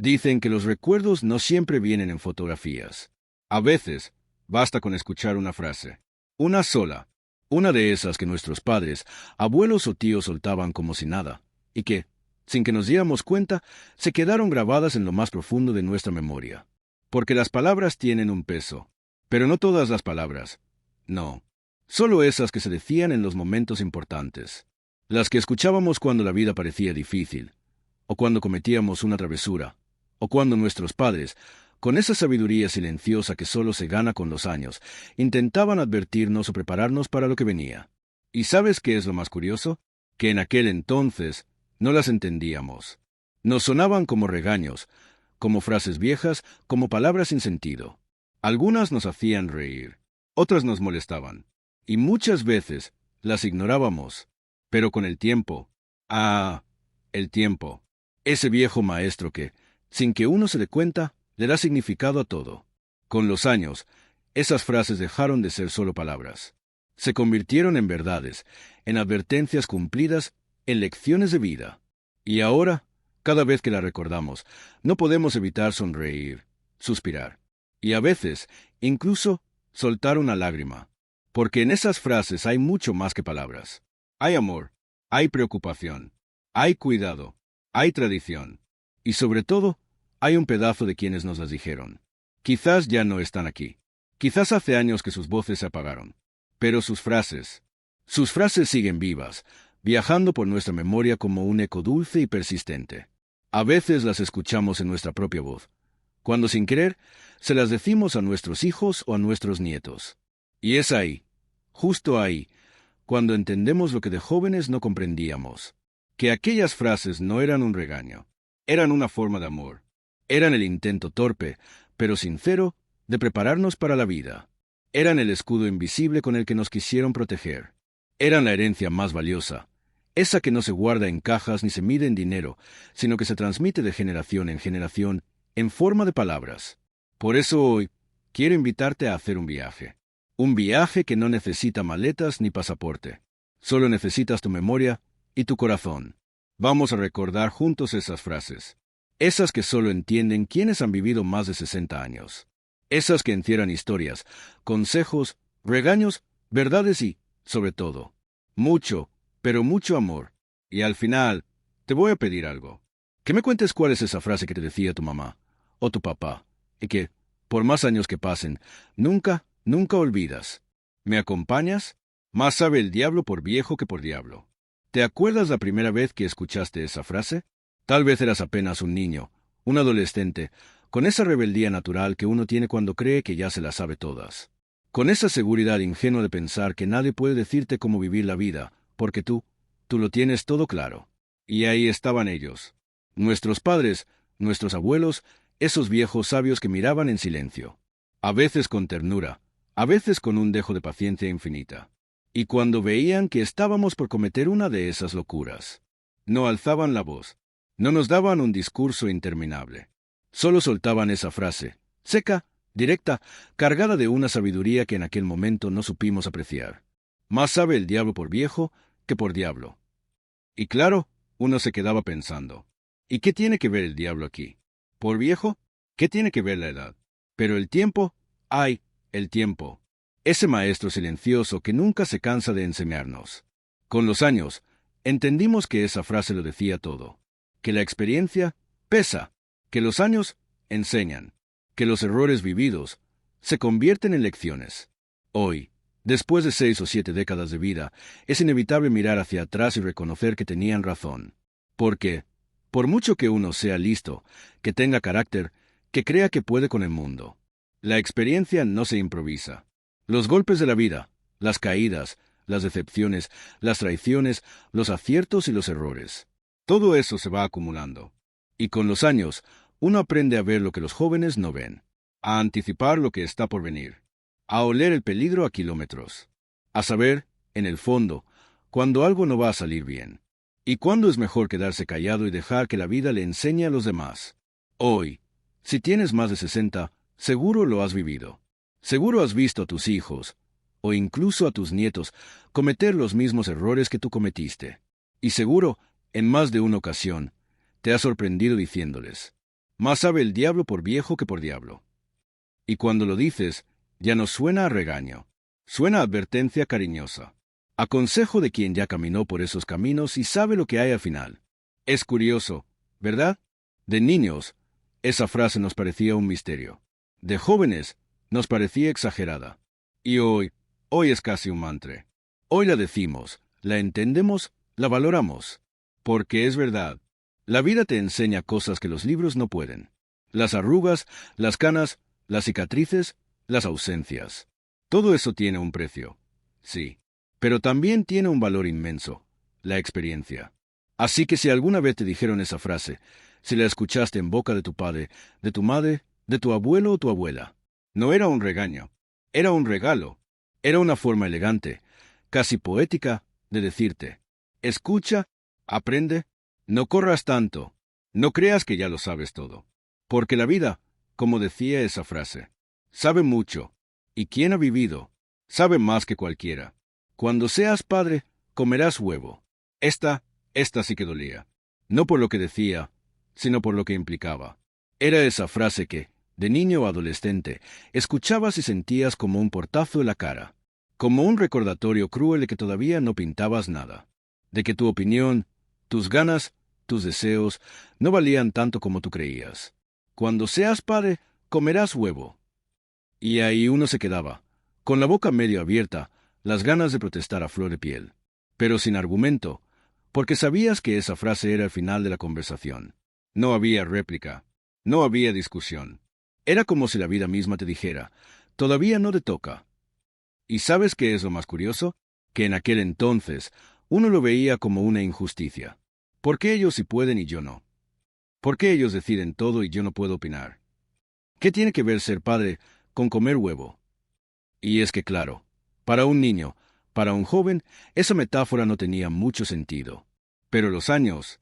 Dicen que los recuerdos no siempre vienen en fotografías. A veces, basta con escuchar una frase. Una sola. Una de esas que nuestros padres, abuelos o tíos soltaban como si nada, y que, sin que nos diéramos cuenta, se quedaron grabadas en lo más profundo de nuestra memoria. Porque las palabras tienen un peso, pero no todas las palabras. No. Solo esas que se decían en los momentos importantes. Las que escuchábamos cuando la vida parecía difícil, o cuando cometíamos una travesura, o cuando nuestros padres, con esa sabiduría silenciosa que solo se gana con los años, intentaban advertirnos o prepararnos para lo que venía. ¿Y sabes qué es lo más curioso? Que en aquel entonces no las entendíamos. Nos sonaban como regaños, como frases viejas, como palabras sin sentido. Algunas nos hacían reír, otras nos molestaban, y muchas veces las ignorábamos. Pero con el tiempo, el tiempo, ese viejo maestro que, sin que uno se dé cuenta, le da significado a todo. Con los años, esas frases dejaron de ser solo palabras. Se convirtieron en verdades, en advertencias cumplidas, en lecciones de vida. Y ahora, cada vez que la recordamos, no podemos evitar sonreír, suspirar, y a veces, incluso, soltar una lágrima. Porque en esas frases hay mucho más que palabras. Hay amor, hay preocupación, hay cuidado, hay tradición. Y sobre todo, hay un pedazo de quienes nos las dijeron. Quizás ya no están aquí. Quizás hace años que sus voces se apagaron. Pero sus frases siguen vivas, viajando por nuestra memoria como un eco dulce y persistente. A veces las escuchamos en nuestra propia voz, cuando sin querer se las decimos a nuestros hijos o a nuestros nietos. Y es ahí, justo ahí, cuando entendemos lo que de jóvenes no comprendíamos, que aquellas frases no eran un regaño, eran una forma de amor, eran el intento torpe, pero sincero, de prepararnos para la vida, eran el escudo invisible con el que nos quisieron proteger, eran la herencia más valiosa, esa que no se guarda en cajas ni se mide en dinero, sino que se transmite de generación en generación, en forma de palabras. Por eso hoy, quiero invitarte a hacer un viaje. Un viaje que no necesita maletas ni pasaporte. Solo necesitas tu memoria y tu corazón. Vamos a recordar juntos esas frases. Esas que solo entienden quienes han vivido más de 60 años. Esas que encierran historias, consejos, regaños, verdades y, sobre todo, mucho, pero mucho amor. Y al final, te voy a pedir algo. Que me cuentes cuál es esa frase que te decía tu mamá o tu papá, y que, por más años que pasen, nunca olvidas. ¿Me acompañas? Más sabe el diablo por viejo que por diablo. ¿Te acuerdas la primera vez que escuchaste esa frase? Tal vez eras apenas un niño, un adolescente, con esa rebeldía natural que uno tiene cuando cree que ya se las sabe todas. Con esa seguridad ingenua de pensar que nadie puede decirte cómo vivir la vida, porque tú lo tienes todo claro. Y ahí estaban ellos. Nuestros padres, nuestros abuelos, esos viejos sabios que miraban en silencio. A veces con ternura, a veces con un dejo de paciencia infinita. Y cuando veían que estábamos por cometer una de esas locuras, no alzaban la voz, no nos daban un discurso interminable. Solo soltaban esa frase, seca, directa, cargada de una sabiduría que en aquel momento no supimos apreciar. Más sabe el diablo por viejo que por diablo. Y claro, uno se quedaba pensando, ¿y qué tiene que ver el diablo aquí? ¿Por viejo? ¿Qué tiene que ver la edad? Pero el tiempo, ¡ay, el tiempo! Ese maestro silencioso que nunca se cansa de enseñarnos. Con los años, entendimos que esa frase lo decía todo. Que la experiencia pesa, que los años enseñan, que los errores vividos se convierten en lecciones. Hoy, después de 6 o 7 décadas de vida, es inevitable mirar hacia atrás y reconocer que tenían razón. Porque, por mucho que uno sea listo, que tenga carácter, que crea que puede con el mundo, la experiencia no se improvisa. Los golpes de la vida, las caídas, las decepciones, las traiciones, los aciertos y los errores. Todo eso se va acumulando. Y con los años, uno aprende a ver lo que los jóvenes no ven, a anticipar lo que está por venir, a oler el peligro a kilómetros, a saber, en el fondo, cuando algo no va a salir bien, y cuándo es mejor quedarse callado y dejar que la vida le enseñe a los demás. Hoy, si tienes más de 60, seguro lo has vivido. Seguro has visto a tus hijos, o incluso a tus nietos, cometer los mismos errores que tú cometiste. Y seguro, en más de una ocasión, te has sorprendido diciéndoles, Más sabe el diablo por viejo que por diablo. Y cuando lo dices, ya no suena a regaño, suena a advertencia cariñosa, a consejo de quien ya caminó por esos caminos y sabe lo que hay al final. Es curioso, ¿verdad? De niños, esa frase nos parecía un misterio. De jóvenes, nos parecía exagerada. Y hoy es casi un mantra. Hoy la decimos, la entendemos, la valoramos. Porque es verdad, la vida te enseña cosas que los libros no pueden. Las arrugas, las canas, las cicatrices, las ausencias. Todo eso tiene un precio. Sí. Pero también tiene un valor inmenso, la experiencia. Así que si alguna vez te dijeron esa frase, si la escuchaste en boca de tu padre, de tu madre, de tu abuelo o tu abuela, no era un regaño, era un regalo, era una forma elegante, casi poética, de decirte, escucha, aprende, no corras tanto, no creas que ya lo sabes todo. Porque la vida, como decía esa frase, sabe mucho, y quien ha vivido, sabe más que cualquiera. Cuando seas padre, comerás huevo. Esta sí que dolía. No por lo que decía, sino por lo que implicaba. Era esa frase que, de niño o adolescente, escuchabas y sentías como un portazo en la cara, como un recordatorio cruel de que todavía no pintabas nada, de que tu opinión, tus ganas, tus deseos, no valían tanto como tú creías. Cuando seas padre, comerás huevo. Y ahí uno se quedaba, con la boca medio abierta, las ganas de protestar a flor de piel, pero sin argumento, porque sabías que esa frase era el final de la conversación. No había réplica, no había discusión. Era como si la vida misma te dijera, todavía no te toca. ¿Y sabes qué es lo más curioso? Que en aquel entonces uno lo veía como una injusticia. ¿Por qué ellos sí pueden y yo no? ¿Por qué ellos deciden todo y yo no puedo opinar? ¿Qué tiene que ver ser padre con comer huevo? Y es que claro, para un niño, para un joven, esa metáfora no tenía mucho sentido. Pero los años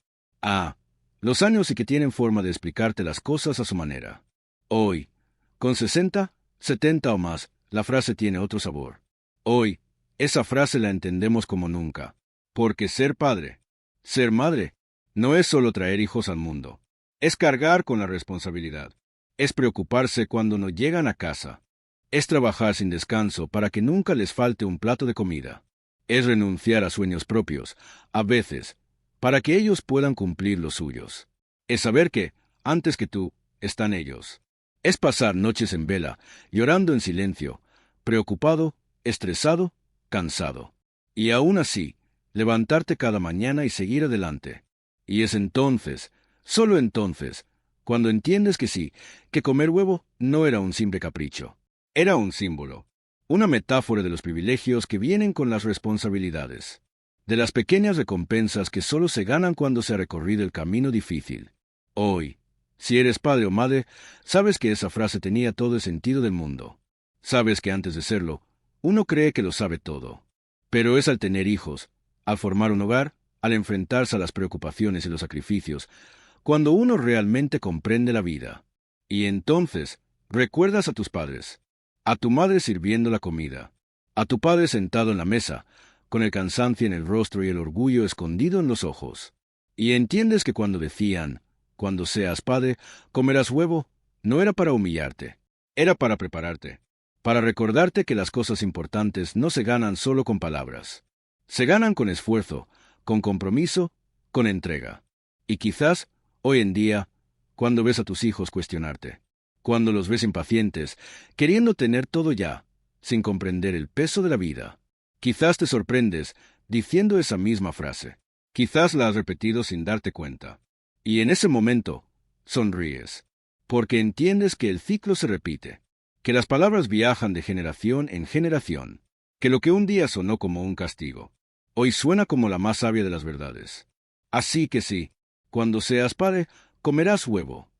sí que tienen forma de explicarte las cosas a su manera. Hoy, con 60, 70 o más, la frase tiene otro sabor. Hoy, esa frase la entendemos como nunca. Porque ser padre, ser madre, no es solo traer hijos al mundo. Es cargar con la responsabilidad. Es preocuparse cuando no llegan a casa. Es trabajar sin descanso para que nunca les falte un plato de comida. Es renunciar a sueños propios, a veces, para que ellos puedan cumplir los suyos. Es saber que, antes que tú, están ellos. Es pasar noches en vela, llorando en silencio, preocupado, estresado, cansado. Y aún así, levantarte cada mañana y seguir adelante. Y es entonces, solo entonces, cuando entiendes que sí, que comer huevo no era un simple capricho. Era un símbolo, una metáfora de los privilegios que vienen con las responsabilidades, de las pequeñas recompensas que solo se ganan cuando se ha recorrido el camino difícil. Hoy, si eres padre o madre, sabes que esa frase tenía todo el sentido del mundo. Sabes que antes de serlo, uno cree que lo sabe todo. Pero es al tener hijos, al formar un hogar, al enfrentarse a las preocupaciones y los sacrificios, cuando uno realmente comprende la vida. Y entonces, recuerdas a tus padres, a tu madre sirviendo la comida, a tu padre sentado en la mesa, con el cansancio en el rostro y el orgullo escondido en los ojos. Y entiendes que cuando decían, cuando seas padre, comerás huevo, no era para humillarte, era para prepararte, para recordarte que las cosas importantes no se ganan solo con palabras. Se ganan con esfuerzo, con compromiso, con entrega. Y quizás, hoy en día, cuando ves a tus hijos cuestionarte, cuando los ves impacientes, queriendo tener todo ya, sin comprender el peso de la vida, quizás te sorprendes diciendo esa misma frase. Quizás la has repetido sin darte cuenta. Y en ese momento, sonríes, porque entiendes que el ciclo se repite, que las palabras viajan de generación en generación, que lo que un día sonó como un castigo, hoy suena como la más sabia de las verdades. Así que sí, cuando seas padre, comerás huevo.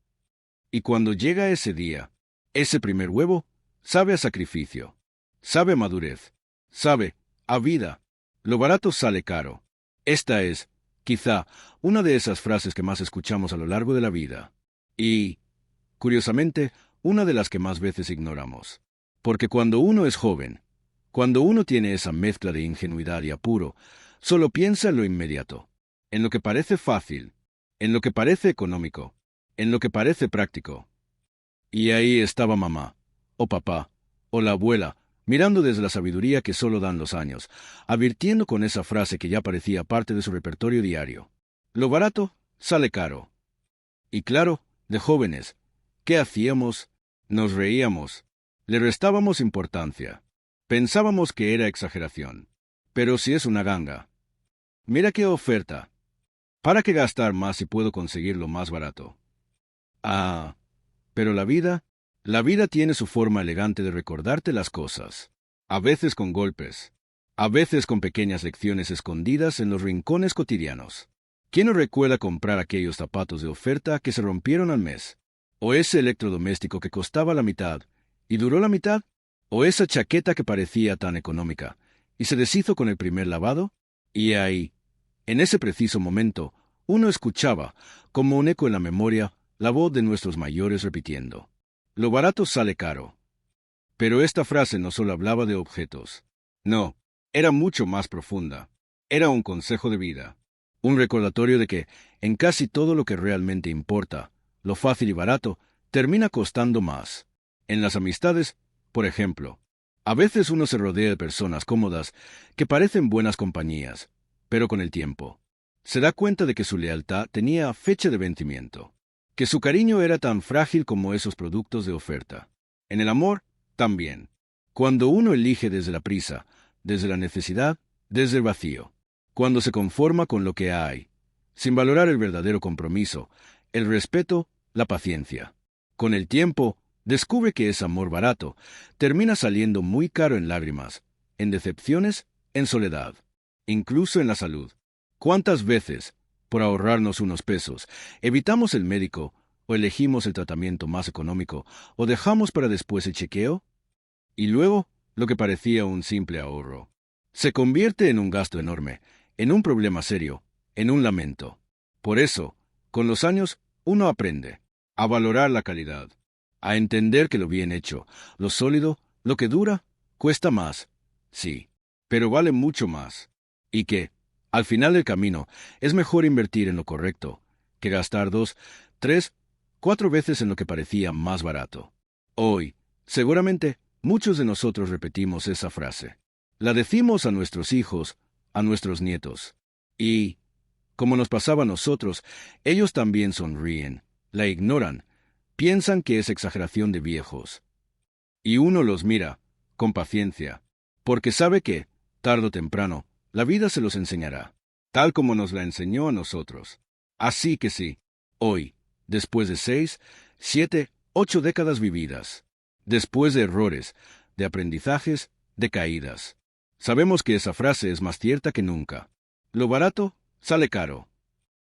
Y cuando llega ese día, ese primer huevo, sabe a sacrificio, sabe a madurez, sabe a vida. Lo barato sale caro. Esta es, quizá, una de esas frases que más escuchamos a lo largo de la vida. Y, curiosamente, una de las que más veces ignoramos. Porque cuando uno es joven, cuando uno tiene esa mezcla de ingenuidad y apuro, solo piensa en lo inmediato, en lo que parece fácil, en lo que parece económico, en lo que parece práctico. Y ahí estaba mamá, o papá, o la abuela, mirando desde la sabiduría que solo dan los años, advirtiendo con esa frase que ya parecía parte de su repertorio diario. Lo barato sale caro. Y claro, de jóvenes, ¿qué hacíamos? Nos reíamos. Le restábamos importancia. Pensábamos que era exageración. Pero si es una ganga. Mira qué oferta. ¿Para qué gastar más si puedo conseguirlo más barato? Ah, pero la vida tiene su forma elegante de recordarte las cosas. A veces con golpes. A veces con pequeñas lecciones escondidas en los rincones cotidianos. ¿Quién no recuerda comprar aquellos zapatos de oferta que se rompieron al mes? ¿O ese electrodoméstico que costaba la mitad y duró la mitad? ¿O esa chaqueta que parecía tan económica y se deshizo con el primer lavado? Y ahí, en ese preciso momento, uno escuchaba, como un eco en la memoria, la voz de nuestros mayores repitiendo: lo barato sale caro. Pero esta frase no solo hablaba de objetos. No, era mucho más profunda. Era un consejo de vida. Un recordatorio de que, en casi todo lo que realmente importa, lo fácil y barato termina costando más. En las amistades, por ejemplo, a veces uno se rodea de personas cómodas que parecen buenas compañías, pero con el tiempo se da cuenta de que su lealtad tenía fecha de vencimiento, que su cariño era tan frágil como esos productos de oferta. En el amor, también. Cuando uno elige desde la prisa, desde la necesidad, desde el vacío, cuando se conforma con lo que hay, sin valorar el verdadero compromiso, el respeto, la paciencia. Con el tiempo, descubre que ese amor barato termina saliendo muy caro en lágrimas, en decepciones, en soledad, incluso en la salud. ¿Cuántas veces, por ahorrarnos unos pesos, evitamos el médico, o elegimos el tratamiento más económico, o dejamos para después el chequeo? Y luego, lo que parecía un simple ahorro se convierte en un gasto enorme, en un problema serio, en un lamento. Por eso, con los años, uno aprende a valorar la calidad, a entender que lo bien hecho, lo sólido, lo que dura, cuesta más, sí, pero vale mucho más. Y que, al final del camino, es mejor invertir en lo correcto que gastar 2, 3, 4 veces en lo que parecía más barato. Hoy, seguramente, muchos de nosotros repetimos esa frase. La decimos a nuestros hijos, a nuestros nietos. Y, como nos pasaba a nosotros, ellos también sonríen, la ignoran, piensan que es exageración de viejos. Y uno los mira, con paciencia, porque sabe que, tarde o temprano, la vida se los enseñará, tal como nos la enseñó a nosotros. Así que sí, hoy, después de 6, 7, 8 décadas vividas, después de errores, de aprendizajes, de caídas, sabemos que esa frase es más cierta que nunca. Lo barato sale caro.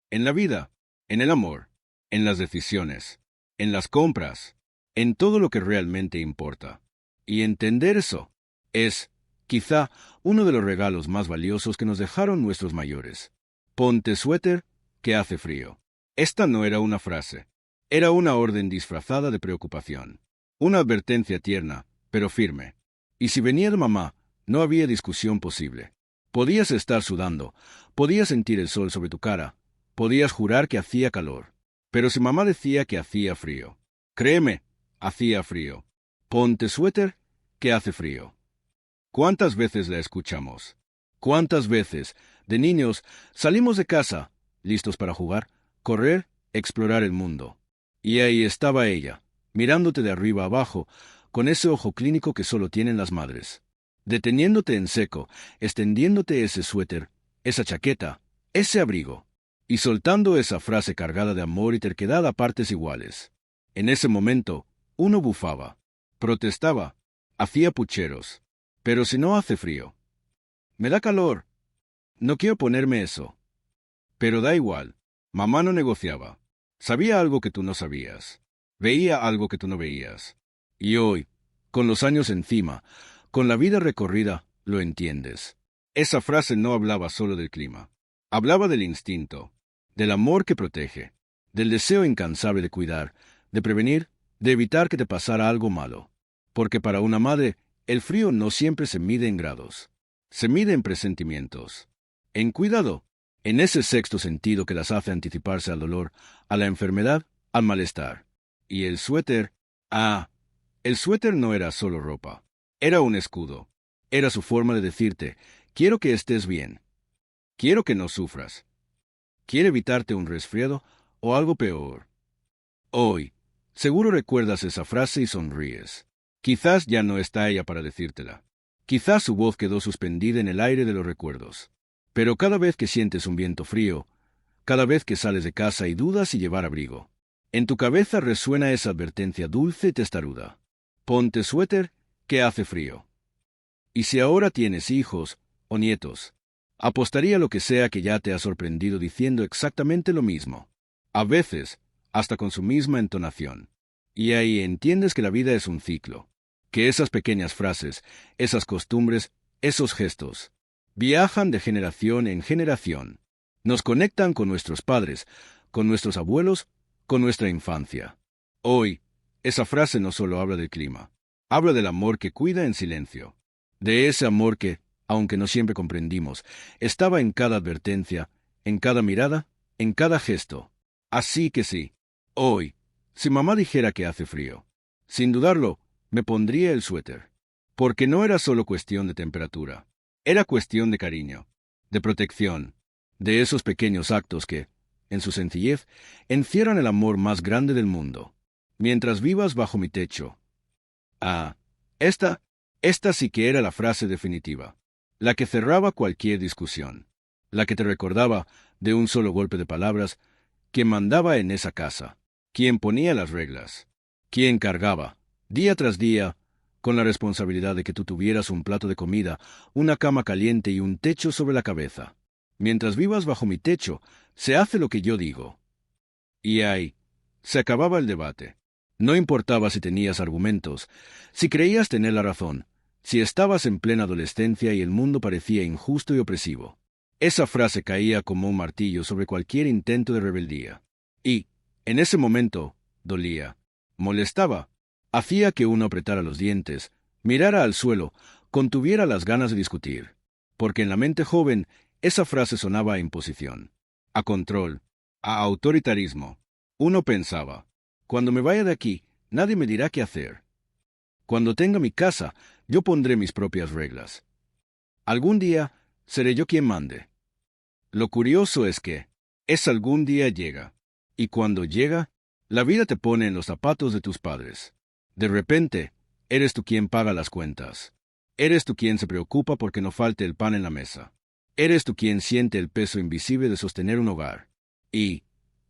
En la vida, en el amor, en las decisiones, en las compras, en todo lo que realmente importa. Y entender eso es, quizá, uno de los regalos más valiosos que nos dejaron nuestros mayores. Ponte suéter, que hace frío. Esta no era una frase. Era una orden disfrazada de preocupación. Una advertencia tierna, pero firme. Y si venía de mamá, no había discusión posible. Podías estar sudando, podías sentir el sol sobre tu cara, podías jurar que hacía calor. Pero si mamá decía que hacía frío, créeme, hacía frío. Ponte suéter, que hace frío. ¿Cuántas veces la escuchamos? ¿Cuántas veces, de niños, salimos de casa, listos para jugar, correr, explorar el mundo? Y ahí estaba ella, mirándote de arriba abajo, con ese ojo clínico que solo tienen las madres, deteniéndote en seco, extendiéndote ese suéter, esa chaqueta, ese abrigo, y soltando esa frase cargada de amor y terquedad a partes iguales. En ese momento, uno bufaba, protestaba, hacía pucheros. Pero si no hace frío. Me da calor. No quiero ponerme eso. Pero da igual. Mamá no negociaba. Sabía algo que tú no sabías. Veía algo que tú no veías. Y hoy, con los años encima, con la vida recorrida, lo entiendes. Esa frase no hablaba solo del clima. Hablaba del instinto, del amor que protege, del deseo incansable de cuidar, de prevenir, de evitar que te pasara algo malo. Porque para una madre, el frío no siempre se mide en grados. Se mide en presentimientos. En cuidado, en ese sexto sentido que las hace anticiparse al dolor, a la enfermedad, al malestar. Y el suéter, el suéter no era solo ropa, era un escudo. Era su forma de decirte, quiero que estés bien, quiero que no sufras, quiero evitarte un resfriado o algo peor. Hoy, seguro recuerdas esa frase y sonríes. Quizás ya no está ella para decírtela. Quizás su voz quedó suspendida en el aire de los recuerdos. Pero cada vez que sientes un viento frío, cada vez que sales de casa y dudas si llevar abrigo, en tu cabeza resuena esa advertencia dulce y testaruda. Ponte suéter, que hace frío. Y si ahora tienes hijos o nietos, apostaría lo que sea que ya te ha sorprendido diciendo exactamente lo mismo. A veces, hasta con su misma entonación. Y ahí entiendes que la vida es un ciclo, que esas pequeñas frases, esas costumbres, esos gestos, viajan de generación en generación. Nos conectan con nuestros padres, con nuestros abuelos, con nuestra infancia. Hoy, esa frase no solo habla del clima, habla del amor que cuida en silencio, de ese amor que, aunque no siempre comprendimos, estaba en cada advertencia, en cada mirada, en cada gesto. Así que sí, hoy, si mamá dijera que hace frío, sin dudarlo, me pondría el suéter. Porque no era solo cuestión de temperatura, era cuestión de cariño, de protección, de esos pequeños actos que, en su sencillez, encierran el amor más grande del mundo. Mientras vivas bajo mi techo. Esta sí que era la frase definitiva, la que cerraba cualquier discusión, la que te recordaba, de un solo golpe de palabras, quién mandaba en esa casa, quién ponía las reglas, quién cargaba, día tras día, con la responsabilidad de que tú tuvieras un plato de comida, una cama caliente y un techo sobre la cabeza. Mientras vivas bajo mi techo, se hace lo que yo digo. Y ahí, se acababa el debate. No importaba si tenías argumentos, si creías tener la razón, si estabas en plena adolescencia y el mundo parecía injusto y opresivo. Esa frase caía como un martillo sobre cualquier intento de rebeldía. Y, en ese momento, dolía, molestaba, hacía que uno apretara los dientes, mirara al suelo, contuviera las ganas de discutir. Porque en la mente joven, esa frase sonaba a imposición, a control, a autoritarismo. Uno pensaba, cuando me vaya de aquí, nadie me dirá qué hacer. Cuando tenga mi casa, yo pondré mis propias reglas. Algún día, seré yo quien mande. Lo curioso es que, ese algún día llega. Y cuando llega, la vida te pone en los zapatos de tus padres. De repente, eres tú quien paga las cuentas. Eres tú quien se preocupa porque no falte el pan en la mesa. Eres tú quien siente el peso invisible de sostener un hogar. Y,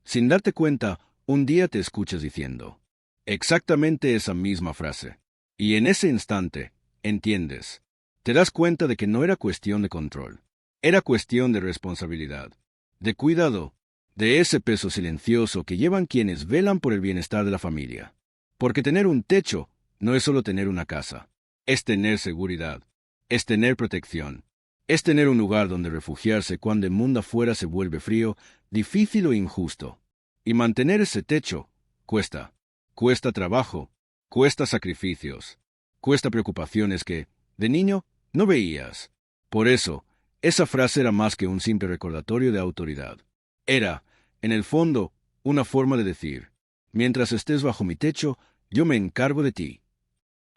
sin darte cuenta, un día te escuchas diciendo exactamente esa misma frase. Y en ese instante, entiendes. Te das cuenta de que no era cuestión de control. Era cuestión de responsabilidad, de cuidado, de ese peso silencioso que llevan quienes velan por el bienestar de la familia. Porque tener un techo no es solo tener una casa. Es tener seguridad. Es tener protección. Es tener un lugar donde refugiarse cuando el mundo afuera se vuelve frío, difícil o injusto. Y mantener ese techo cuesta. Cuesta trabajo. Cuesta sacrificios. Cuesta preocupaciones que, de niño, no veías. Por eso, esa frase era más que un simple recordatorio de autoridad. Era, en el fondo, una forma de decir, mientras estés bajo mi techo, yo me encargo de ti.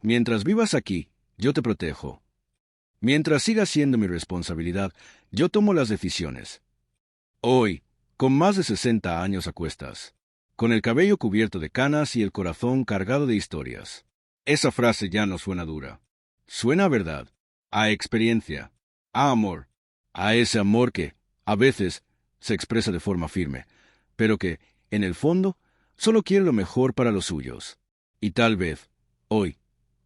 Mientras vivas aquí, yo te protejo. Mientras siga siendo mi responsabilidad, yo tomo las decisiones. Hoy, con más de 60 años a cuestas, con el cabello cubierto de canas y el corazón cargado de historias, esa frase ya no suena dura. Suena a verdad, a experiencia, a amor, a ese amor que, a veces, se expresa de forma firme, pero que, en el fondo, solo quiere lo mejor para los suyos. Y tal vez, hoy,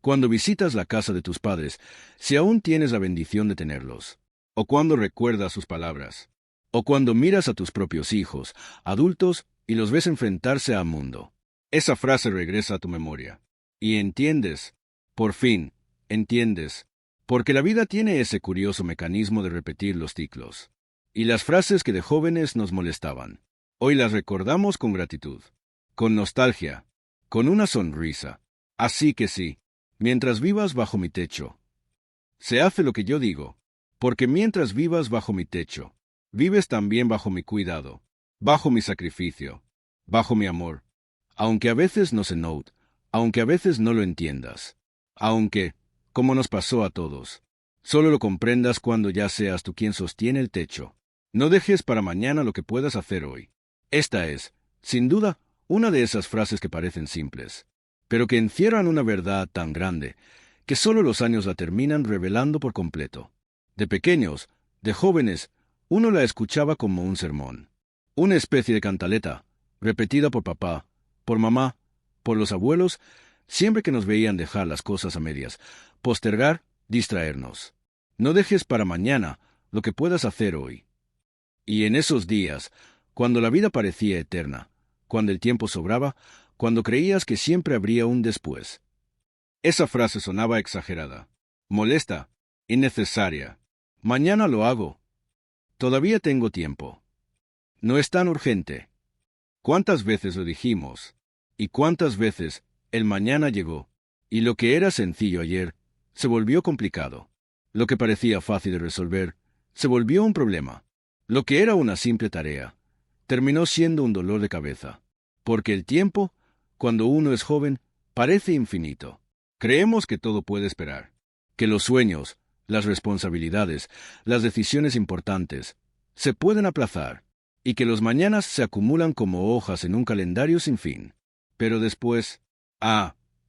cuando visitas la casa de tus padres, si aún tienes la bendición de tenerlos, o cuando recuerdas sus palabras, o cuando miras a tus propios hijos, adultos, y los ves enfrentarse al mundo, esa frase regresa a tu memoria. Y entiendes, por fin, entiendes, porque la vida tiene ese curioso mecanismo de repetir los ciclos. Y las frases que de jóvenes nos molestaban, hoy las recordamos con gratitud, con nostalgia, con una sonrisa. Así que sí, mientras vivas bajo mi techo, se hace lo que yo digo, porque mientras vivas bajo mi techo, vives también bajo mi cuidado, bajo mi sacrificio, bajo mi amor. Aunque a veces no se note, aunque a veces no lo entiendas, aunque, como nos pasó a todos, solo lo comprendas cuando ya seas tú quien sostiene el techo. No dejes para mañana lo que puedas hacer hoy. Esta es, sin duda, una de esas frases que parecen simples, pero que encierran una verdad tan grande que solo los años la terminan revelando por completo. De pequeños, de jóvenes, uno la escuchaba como un sermón, una especie de cantaleta, repetida por papá, por mamá, por los abuelos, siempre que nos veían dejar las cosas a medias, postergar, distraernos. No dejes para mañana lo que puedas hacer hoy. Y en esos días, cuando la vida parecía eterna, cuando el tiempo sobraba, cuando creías que siempre habría un después. Esa frase sonaba exagerada, molesta, innecesaria. Mañana lo hago. Todavía tengo tiempo. No es tan urgente. ¿Cuántas veces lo dijimos? ¿Y cuántas veces el mañana llegó? Y lo que era sencillo ayer se volvió complicado. Lo que parecía fácil de resolver se volvió un problema. Lo que era una simple tarea terminó siendo un dolor de cabeza. Porque el tiempo, cuando uno es joven, parece infinito. Creemos que todo puede esperar, que los sueños, las responsabilidades, las decisiones importantes, se pueden aplazar, y que los mañanas se acumulan como hojas en un calendario sin fin. Pero después,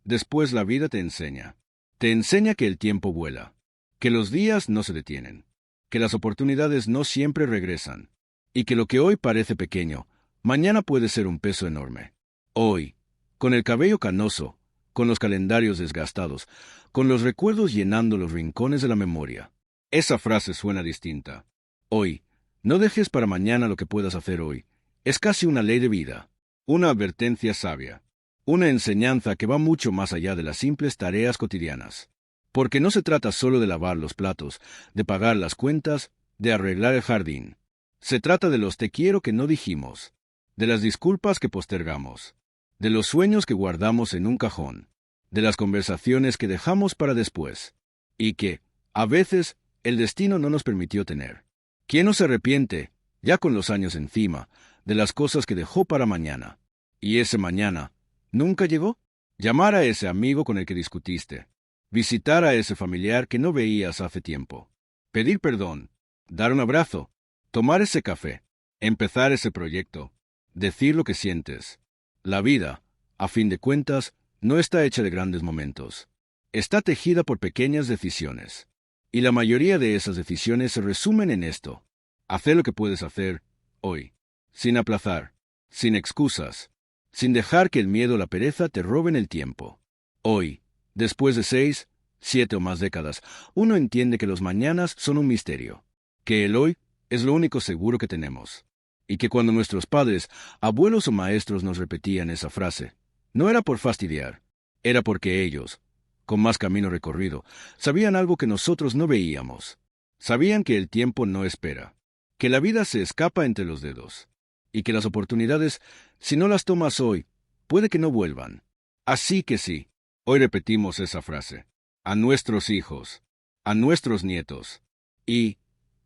después la vida te enseña. Te enseña que el tiempo vuela, que los días no se detienen, que las oportunidades no siempre regresan, y que lo que hoy parece pequeño, mañana puede ser un peso enorme. Hoy, con el cabello canoso, con los calendarios desgastados, con los recuerdos llenando los rincones de la memoria. Esa frase suena distinta. Hoy, no dejes para mañana lo que puedas hacer hoy. Es casi una ley de vida, una advertencia sabia, una enseñanza que va mucho más allá de las simples tareas cotidianas. Porque no se trata solo de lavar los platos, de pagar las cuentas, de arreglar el jardín. Se trata de los te quiero que no dijimos, de las disculpas que postergamos, de los sueños que guardamos en un cajón, de las conversaciones que dejamos para después, y que, a veces, el destino no nos permitió tener. ¿Quién no se arrepiente, ya con los años encima, de las cosas que dejó para mañana? Y ese mañana, ¿nunca llegó? Llamar a ese amigo con el que discutiste, visitar a ese familiar que no veías hace tiempo, pedir perdón, dar un abrazo, tomar ese café, empezar ese proyecto, decir lo que sientes. La vida, a fin de cuentas, no está hecha de grandes momentos. Está tejida por pequeñas decisiones. Y la mayoría de esas decisiones se resumen en esto. Hacer lo que puedes hacer hoy, sin aplazar, sin excusas, sin dejar que el miedo o la pereza te roben el tiempo. Hoy, después de 6, 7 o más décadas, uno entiende que los mañanas son un misterio, que el hoy es lo único seguro que tenemos. Y que cuando nuestros padres, abuelos o maestros nos repetían esa frase, no era por fastidiar, era porque ellos, con más camino recorrido, sabían algo que nosotros no veíamos. Sabían que el tiempo no espera, que la vida se escapa entre los dedos, y que las oportunidades, si no las tomas hoy, puede que no vuelvan. Así que sí, hoy repetimos esa frase, a nuestros hijos, a nuestros nietos, y,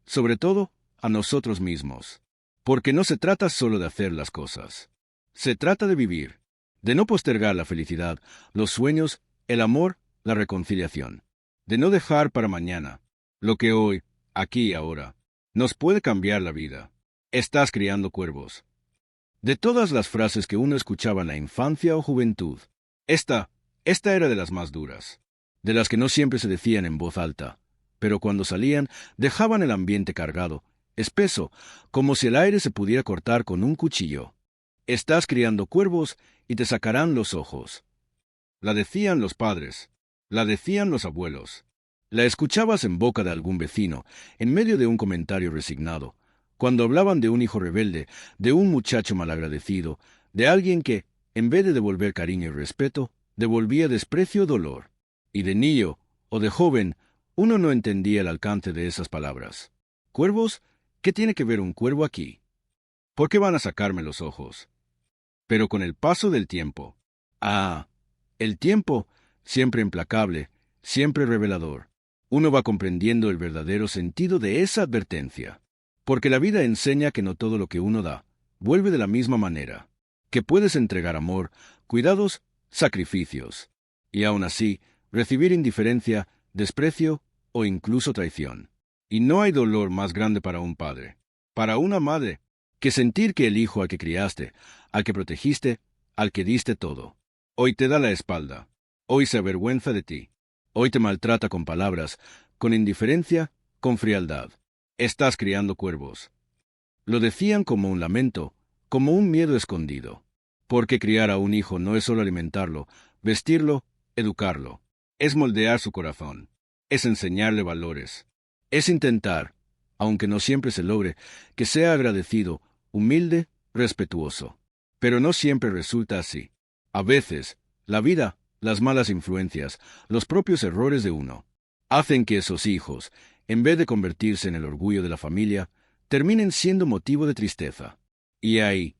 sobre todo, a nosotros mismos. Porque no se trata solo de hacer las cosas. Se trata de vivir, de no postergar la felicidad, los sueños, el amor, la reconciliación. De no dejar para mañana lo que hoy, aquí y ahora, nos puede cambiar la vida. Estás criando cuervos. De todas las frases que uno escuchaba en la infancia o juventud, esta era de las más duras, de las que no siempre se decían en voz alta, pero cuando salían dejaban el ambiente cargado, espeso, como si el aire se pudiera cortar con un cuchillo. Estás criando cuervos y te sacarán los ojos. La decían los padres, la decían los abuelos. La escuchabas en boca de algún vecino, en medio de un comentario resignado, cuando hablaban de un hijo rebelde, de un muchacho malagradecido, de alguien que, en vez de devolver cariño y respeto, devolvía desprecio o dolor. Y de niño, o de joven, uno no entendía el alcance de esas palabras. ¿Cuervos? ¿Qué tiene que ver un cuervo aquí? ¿Por qué van a sacarme los ojos? Pero con el paso del tiempo, el tiempo, siempre implacable, siempre revelador, uno va comprendiendo el verdadero sentido de esa advertencia. Porque la vida enseña que no todo lo que uno da vuelve de la misma manera. que puedes entregar amor, cuidados, sacrificios, y aún así recibir indiferencia, desprecio o incluso traición. Y no hay dolor más grande para un padre, para una madre, que sentir que el hijo al que criaste, al que protegiste, al que diste todo, hoy te da la espalda, hoy se avergüenza de ti, hoy te maltrata con palabras, con indiferencia, con frialdad. Estás criando cuervos. Lo decían como un lamento, como un miedo escondido. Porque criar a un hijo no es solo alimentarlo, vestirlo, educarlo. Es moldear su corazón. Es enseñarle valores. Es intentar, aunque no siempre se logre, que sea agradecido, humilde, respetuoso. Pero no siempre resulta así. A veces, la vida, las malas influencias, los propios errores de uno, hacen que esos hijos, en vez de convertirse en el orgullo de la familia, terminen siendo motivo de tristeza. Y ahí,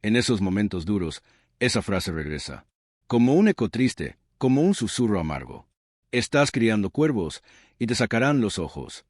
en esos momentos duros, esa frase regresa, como un eco triste, como un susurro amargo. Estás criando cuervos y te sacarán los ojos.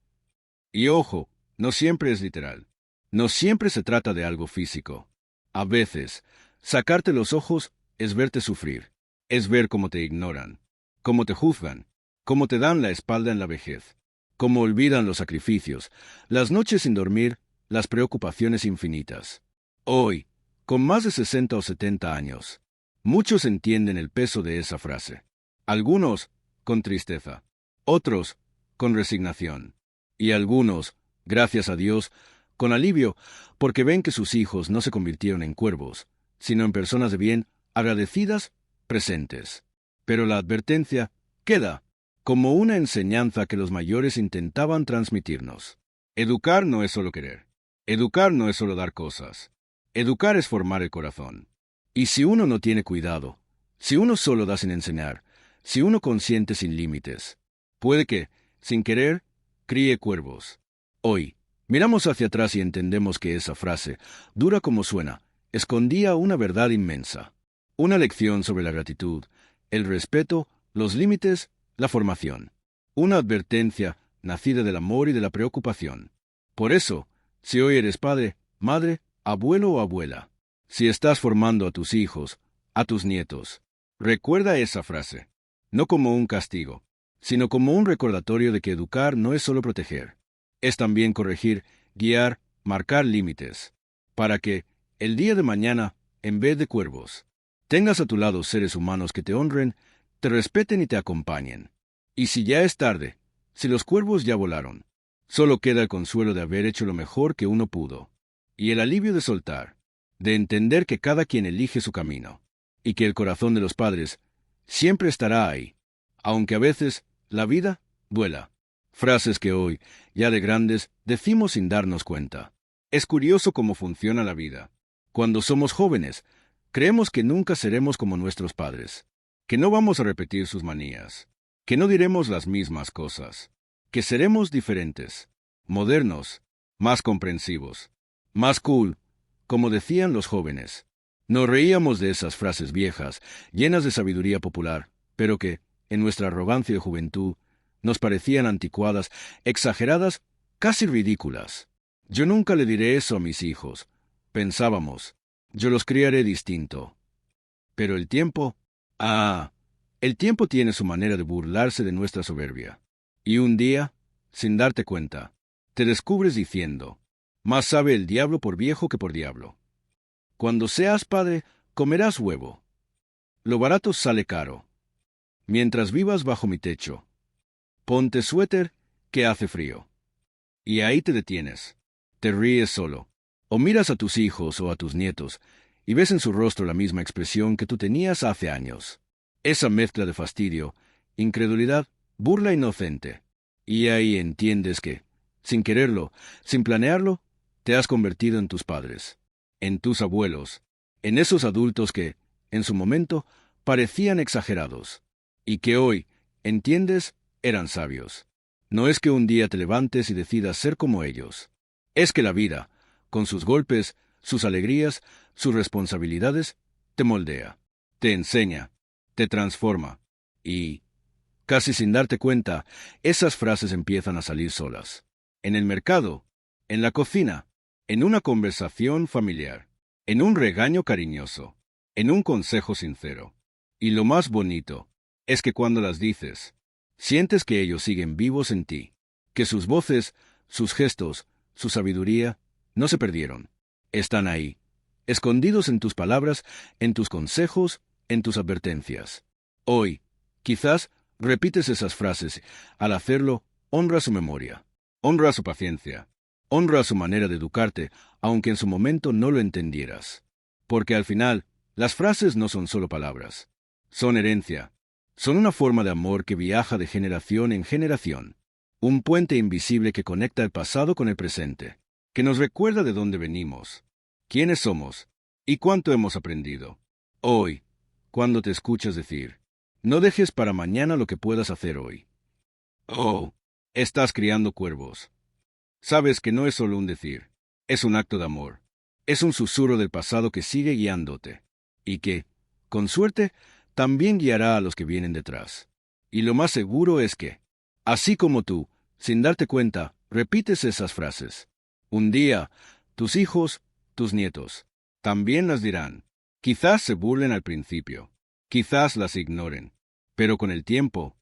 Y ojo, no siempre es literal. No siempre se trata de algo físico. A veces, sacarte los ojos es verte sufrir, es ver cómo te ignoran, cómo te juzgan, cómo te dan la espalda en la vejez, cómo olvidan los sacrificios, las noches sin dormir, las preocupaciones infinitas. Hoy, con más de 60 o 70 años, muchos entienden el peso de esa frase. Algunos, con tristeza. Otros, con resignación. Y algunos, gracias a Dios, con alivio, porque ven que sus hijos no se convirtieron en cuervos, sino en personas de bien, agradecidas, presentes. Pero la advertencia queda como una enseñanza que los mayores intentaban transmitirnos. Educar no es solo querer. Educar no es solo dar cosas. Educar es formar el corazón. Y si uno no tiene cuidado, si uno solo da sin enseñar, si uno consiente sin límites, puede que, sin querer, críe cuervos. Hoy, miramos hacia atrás y entendemos que esa frase, dura como suena, escondía una verdad inmensa. Una lección sobre la gratitud, el respeto, los límites, la formación. Una advertencia nacida del amor y de la preocupación. Por eso, si hoy eres padre, madre, abuelo o abuela, si estás formando a tus hijos, a tus nietos, recuerda esa frase, no como un castigo, sino como un recordatorio de que educar no es solo proteger, es también corregir, guiar, marcar límites, para que, el día de mañana, en vez de cuervos, tengas a tu lado seres humanos que te honren, te respeten y te acompañen. Y si ya es tarde, si los cuervos ya volaron, solo queda el consuelo de haber hecho lo mejor que uno pudo, y el alivio de soltar, de entender que cada quien elige su camino, y que el corazón de los padres siempre estará ahí, aunque a veces la vida vuela. Frases que hoy, ya de grandes, decimos sin darnos cuenta. Es curioso cómo funciona la vida. Cuando somos jóvenes, creemos que nunca seremos como nuestros padres, que no vamos a repetir sus manías, que no diremos las mismas cosas, que seremos diferentes, modernos, más comprensivos, más cool, como decían los jóvenes. Nos reíamos de esas frases viejas, llenas de sabiduría popular, pero que, en nuestra arrogancia de juventud, nos parecían anticuadas, exageradas, casi ridículas. Yo nunca le diré eso a mis hijos, pensábamos, yo los criaré distinto. Pero el tiempo, el tiempo tiene su manera de burlarse de nuestra soberbia. Y un día, sin darte cuenta, te descubres diciendo, más sabe el diablo por viejo que por diablo. Cuando seas padre, comerás huevo. Lo barato sale caro. Mientras vivas bajo mi techo, ponte suéter, que hace frío. Y ahí te detienes. Te ríes solo. O miras a tus hijos o a tus nietos, y ves en su rostro la misma expresión que tú tenías hace años. Esa mezcla de fastidio, incredulidad, burla inocente. Y ahí entiendes que, sin quererlo, sin planearlo, te has convertido en tus padres, en tus abuelos, en esos adultos que, en su momento, parecían exagerados, y que hoy, entiendes, eran sabios. No es que un día te levantes y decidas ser como ellos. Es que la vida, con sus golpes, sus alegrías, sus responsabilidades, te moldea, te enseña, te transforma, y, casi sin darte cuenta, esas frases empiezan a salir solas. En el mercado, en la cocina, en una conversación familiar, en un regaño cariñoso, en un consejo sincero. Y lo más bonito es que cuando las dices, sientes que ellos siguen vivos en ti, que sus voces, sus gestos, su sabiduría no se perdieron. Están ahí, escondidos en tus palabras, en tus consejos, en tus advertencias. Hoy, quizás, repites esas frases. Al hacerlo, honra su memoria, honra su paciencia, honra su manera de educarte, aunque en su momento no lo entendieras. Porque al final, las frases no son solo palabras, son herencia, son una forma de amor que viaja de generación en generación, un puente invisible que conecta el pasado con el presente, que nos recuerda de dónde venimos, quiénes somos y cuánto hemos aprendido. Hoy, cuando te escuchas decir, no dejes para mañana lo que puedas hacer hoy. Oh, estás criando cuervos. Sabes que no es solo un decir, es un acto de amor, es un susurro del pasado que sigue guiándote, y que, con suerte, también guiará a los que vienen detrás. Y lo más seguro es que, así como tú, sin darte cuenta, repites esas frases. Un día, tus hijos, tus nietos, también las dirán. Quizás se burlen al principio, quizás las ignoren, pero con el tiempo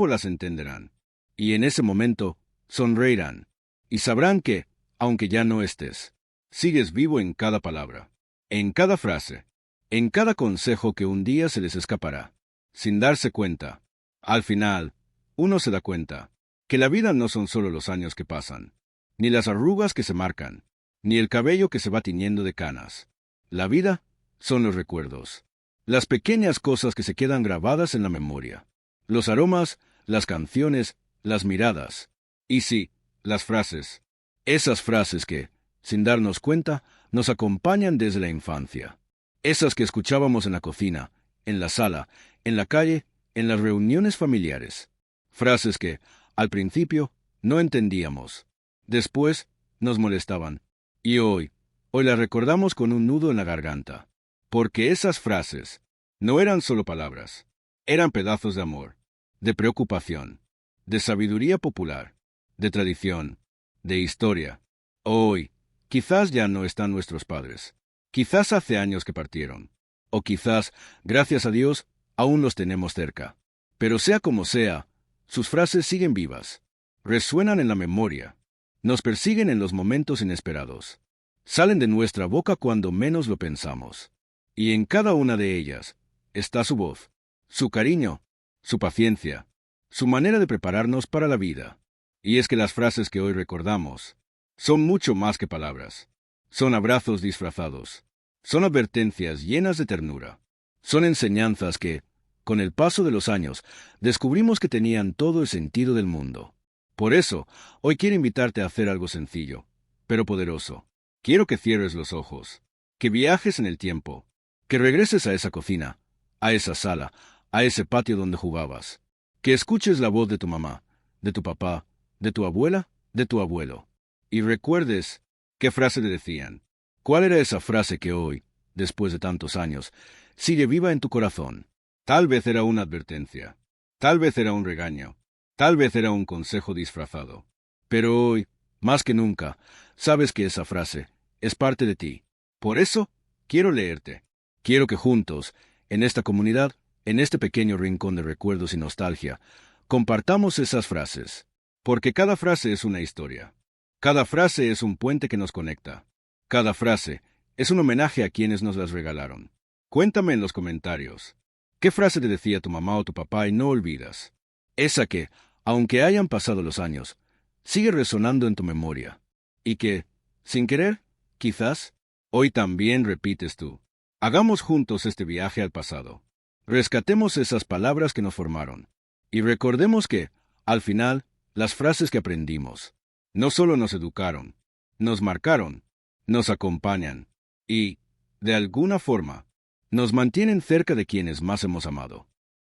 las entenderán. Y en ese momento, sonreirán, y sabrán que, aunque ya no estés, sigues vivo en cada palabra, en cada frase, en cada consejo que un día se les escapará, sin darse cuenta. Al final, uno se da cuenta que la vida no son solo los años que pasan, ni las arrugas que se marcan, ni el cabello que se va tiñendo de canas. La vida son los recuerdos, las pequeñas cosas que se quedan grabadas en la memoria, los aromas, las canciones, las miradas, y sí, las frases, esas frases que, sin darnos cuenta, nos acompañan desde la infancia. Esas que escuchábamos en la cocina, en la sala, en la calle, en las reuniones familiares. Frases que, al principio, no entendíamos. Después, nos molestaban. Y hoy las recordamos con un nudo en la garganta. Porque esas frases no eran solo palabras. Eran pedazos de amor, de preocupación, de sabiduría popular, de tradición, de historia. Hoy, quizás ya no están nuestros padres. Quizás hace años que partieron, o quizás, gracias a Dios, aún los tenemos cerca. Pero sea como sea, sus frases siguen vivas, resuenan en la memoria, nos persiguen en los momentos inesperados, salen de nuestra boca cuando menos lo pensamos. Y en cada una de ellas está su voz, su cariño, su paciencia, su manera de prepararnos para la vida. Y es que las frases que hoy recordamos son mucho más que palabras. Son abrazos disfrazados. Son advertencias llenas de ternura. Son enseñanzas que, con el paso de los años, descubrimos que tenían todo el sentido del mundo. Por eso, hoy quiero invitarte a hacer algo sencillo, pero poderoso. Quiero que cierres los ojos, que viajes en el tiempo, que regreses a esa cocina, a esa sala, a ese patio donde jugabas, que escuches la voz de tu mamá, de tu papá, de tu abuela, de tu abuelo, y recuerdes qué frase le decían. ¿Cuál era esa frase que hoy, después de tantos años, sigue viva en tu corazón? Tal vez era una advertencia, tal vez era un regaño, tal vez era un consejo disfrazado. Pero hoy, más que nunca, sabes que esa frase es parte de ti. Por eso, quiero leerte. Quiero que juntos, en esta comunidad, en este pequeño rincón de recuerdos y nostalgia, compartamos esas frases. Porque cada frase es una historia. Cada frase es un puente que nos conecta. Cada frase es un homenaje a quienes nos las regalaron. Cuéntame en los comentarios. ¿Qué frase te decía tu mamá o tu papá y no olvidas? Esa que, aunque hayan pasado los años, sigue resonando en tu memoria. Y que, sin querer, quizás, hoy también repites tú. Hagamos juntos este viaje al pasado. Rescatemos esas palabras que nos formaron. Y recordemos que, al final, las frases que aprendimos no solo nos educaron, nos marcaron, nos acompañan y, de alguna forma, nos mantienen cerca de quienes más hemos amado.